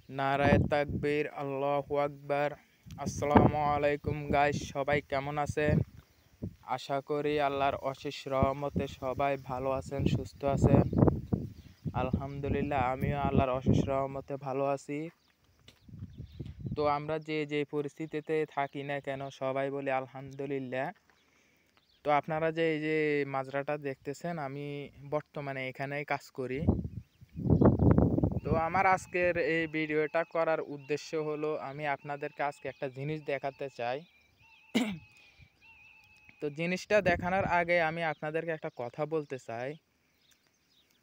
নারায়ে তাকবীর, আল্লাহু আকবার। আসসালামু আলাইকুম গাইস, সবাই কেমন আছেন? আশা করি আল্লাহর অশেষ রহমতে সবাই ভালো আছেন, সুস্থ আছেন। আলহামদুলিল্লাহ, আমিও আল্লাহর অশেষ রহমতে ভালো আছি। তো আমরা যে পরিস্থিতিতে থাকি না কেন সবাই বলি আলহামদুলিল্লাহ। তো আপনারা এই যে মাজরাটা দেখতেছেন, আমি বর্তমানে এখানেই কাজ করি। তো আমার আজকের এই ভিডিওটা করার উদ্দেশ্য হলো আমি আপনাদেরকে আজকে একটা জিনিস দেখাতে চাই। তো জিনিসটা দেখানোর আগে আমি আপনাদেরকে একটা কথা বলতে চাই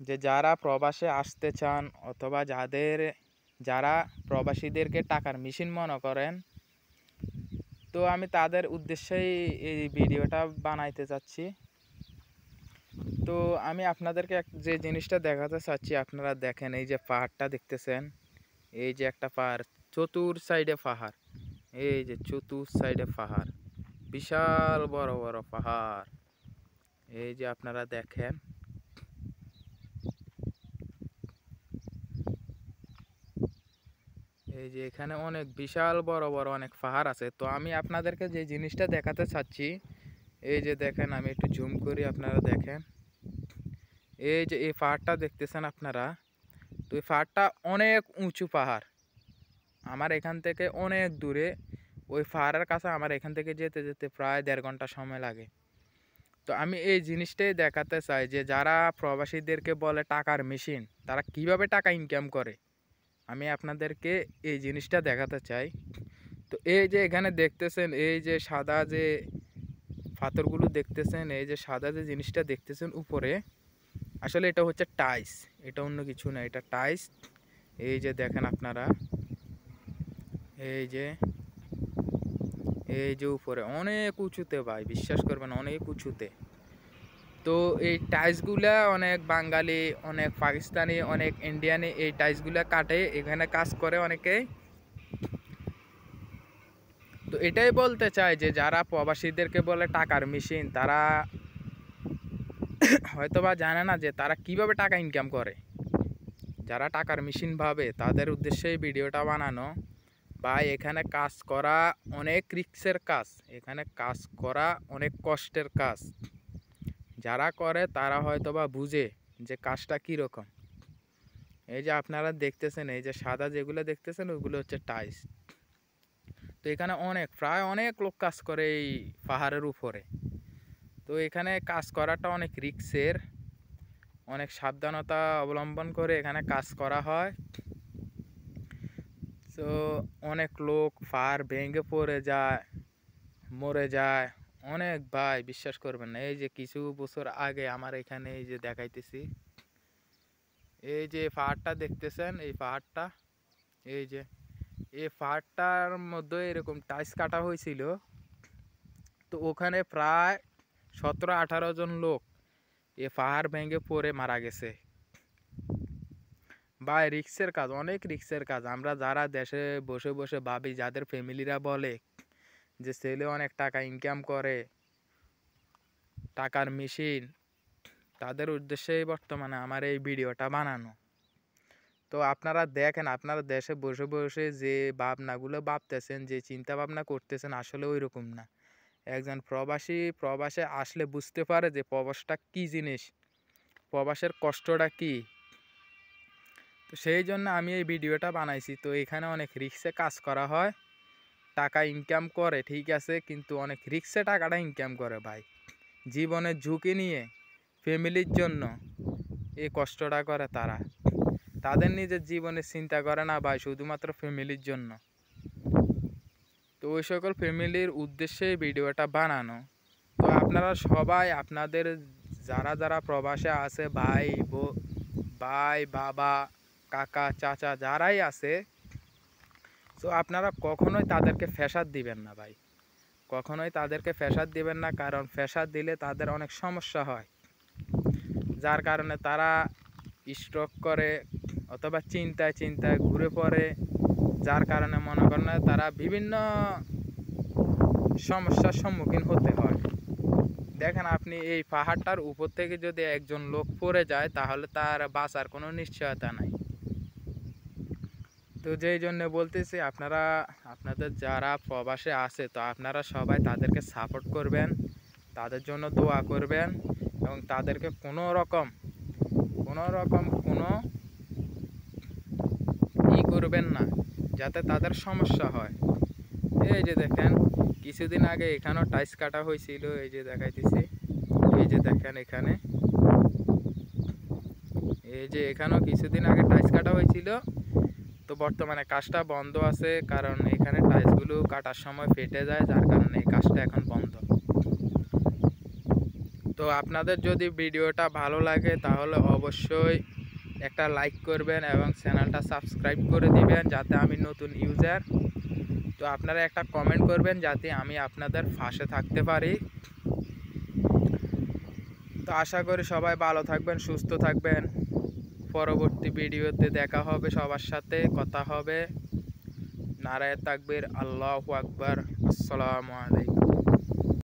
যে যারা প্রবাসে আসতে চান অথবা যারা প্রবাসীদেরকে টাকার মেশিন মনে করেন, তো আমি তাদের উদ্দেশ্যেই এই ভিডিওটা বানাইতে চাচ্ছি। তো আমি আপনাদেরকে যে জিনিসটা দেখাতে চাচ্ছি, আপনারা দেখেন, এই যে পাহাড়টা দেখতেছেন, এই যে একটা পাহাড়, চতুর সাইডে পাহাড়, এই যে চতুর সাইডে পাহাড়, বিশাল বড় বড় পাহাড়। এই যে আপনারা দেখেন, এই যে এখানে অনেক বিশাল বড় বড় অনেক পাহাড় আছে। তো আমি আপনাদেরকে যে জিনিসটা দেখাতে চাচ্ছি, এই যে দেখেন, আমি একটু জুম করি, আপনারা দেখেন, এই যে এই পাহাড়টা দেখতেছেন আপনারা। তো এই পাহাড়টা অনেক উঁচু পাহাড়, আমার এখান থেকে অনেক দূরে। ওই পাহাড়ের কাছে আমার এখান থেকে যেতে যেতে প্রায় 1.5 ঘন্টা সময় লাগে। তো আমি এই জিনিসটাই দেখাতে চাই যে যারা প্রবাসীদেরকে বলে টাকার মেশিন, তারা কিভাবে টাকা ইনকাম করে, আমি আপনাদেরকে এই জিনিসটা দেখাতে চাই। তো এই যে এখানে দেখতেছেন, এই যে সাদা যে পাথরগুলো দেখতেছেন, এই যে সাদা যে জিনিসটা দেখতেছেন উপরে, আসলে এটা হচ্ছে টাইস, এটা অন্য কিছু না, এটা টাইস। এই যে দেখেন আপনারা, এই যে এই যে উপরে অনেক উঁচুতে ভাই, বিশ্বাস করবেন অনেক উঁচুতে। তো এই টাইলসগুলা অনেক বাঙালি, অনেক পাকিস্তানি, অনেক ইন্ডিয়ানি এই টাইলসগুলা কাটে, এখানে কাজ করে অনেকেই। তো এটাই বলতে চাই যে যারা প্রবাসীদেরকে বলে টাকার মেশিন, তারা হয়তোবা জানে না যে তারা কিভাবে টাকা ইনকাম করে। যারা টাকার মেশিন ভাবে তাদের উদ্দেশ্যে এই ভিডিওটা বানানো। বা এখানে কাজ করা অনেক রিস্কের কাজ, এখানে কাজ করা অনেক কষ্টের কাজ। যারা করে তারা হয়তোবা বুঝে যে কাজটা কীরকম। এই যে আপনারা দেখতেছেন, এই যে সাদা যেগুলো দেখতেছেন, ওইগুলো হচ্ছে টাইলস। তো এখানে প্রায় অনেক লোক কাজ করে এই পাহাড়ের উপরে। তো এখানে কাজ করাটা অনেক রিস্কের, অনেক সাবধানতা অবলম্বন করে এখানে কাজ করা হয়। তো অনেক লোক পাহাড় ভেঙে পড়ে যায়, মরে যায় অনেক ভাই, বিশ্বাস করবেন না। এই যে কিছু বছর আগে আমার এখানে এই যে দেখাইতেছি, এই যে পাহাড়টা দেখতেছেন, এই পাহাড়টা, এই যে এই পাহাড়টার মধ্যে এরকম টাইলস কাটা হয়েছিল। তো ওখানে প্রায় 17-18 জন লোক এ পাহাড় ভেঙে পড়ে মারা গেছে। ভাই রিক্সের কাজ, অনেক রিক্সের কাজ। আমরা যারা দেশে বসে বসে ভাবি, যাদের ফ্যামিলিরা বলে যে ছেলে অনেক টাকা ইনকাম করে, টাকার মেশিন, তাদের উদ্দেশ্যেই বর্তমানে আমার এই ভিডিওটা বানানো। তো আপনারা দেখেন, আপনারা দেশে বসে বসে যে ভাবনাগুলো ভাবতেছেন, যে চিন্তা ভাবনা করতেছেন, আসলে ওই রকম না। একজন প্রবাসে আসলে বুঝতে পারে যে প্রবাসটা কী জিনিস, প্রবাসের কষ্টটা কী। তো সেই জন্য আমি এই ভিডিওটা বানাইছি। তো এখানে অনেক রিস্কে কাজ করা হয়, টাকা ইনকাম করে ঠিক আছে, কিন্তু অনেক রিস্কে টাকাটা ইনকাম করে ভাই। জীবনের ঝুঁকি নিয়ে ফ্যামিলির জন্য এই কষ্টটা করে তারা, তাদের নিজের জীবনের চিন্তা করে না ভাই, শুধুমাত্র ফ্যামিলির জন্য। তো ওই সকল ফ্যামিলির উদ্দেশ্যে ভিডিওটা বানানো। তো আপনারা সবাই আপনাদের যারা যারা প্রবাসে আছে, ভাই বাবা কাকা চাচা যারাই আছে, তো আপনারা কখনোই তাদেরকে ফ্যাসাদ দিবেন না ভাই, কখনোই তাদেরকে ফ্যাসাদ দিবেন না। কারণ ফ্যাসাদ দিলে তাদের অনেক সমস্যা হয়, যার কারণে তারা স্ট্রোক করে অথবা চিন্তায় চিন্তায় ঘুরে পড়ে, যার কারণে মনে করেন তারা বিভিন্ন সমস্যার সম্মুখীন হতে হয়। দেখেন আপনি, এই পাহাড়টার উপর থেকে যদি একজন লোক পড়ে যায়, তাহলে তার বাঁচার কোনো নিশ্চয়তা নাই। তো যেই জন্য বলতেছি আপনাদের যারা প্রবাসে আছে তো আপনারা সবাই তাদেরকে সাপোর্ট করবেন, তাদের জন্য দোয়া করবেন এবং তাদেরকে কোনো রকম কোনো করবেন না যাতে তাদের সমস্যা হয়। এই যে দেখেন কিছুদিন আগে এখানেও টাইস কাটা হয়েছিল, এই যে দেখাইতেছি, এই যে দেখেন এখানে, এই যে এখানেও কিছুদিন আগে টাইস কাটা হয়েছিল। তো বর্তমানে কাজটা বন্ধ আছে, কারণ এখানে টাইলসগুলো কাটার সময় ফেটে যায়, যার কারণে এই কাজটা এখন বন্ধ। তো আপনাদের যদি ভিডিওটা ভালো লাগে তাহলে অবশ্যই একটা লাইক করবেন এবং চ্যানেলটা সাবস্ক্রাইব করে দিবেন যাতে আমি নতুন ইউজার। তো আপনারা একটা কমেন্ট করবেন যাতে আমি আপনাদের পাশে থাকতে পারি। তো আশা করি সবাই ভালো থাকবেন, সুস্থ থাকবেন। পরবর্তী ভিডিওতে দেখা হবে, সবার সাথে কথা হবে। নারায়ে তাকবীর, আল্লাহু আকবার, আসসালামু আলাইকুম।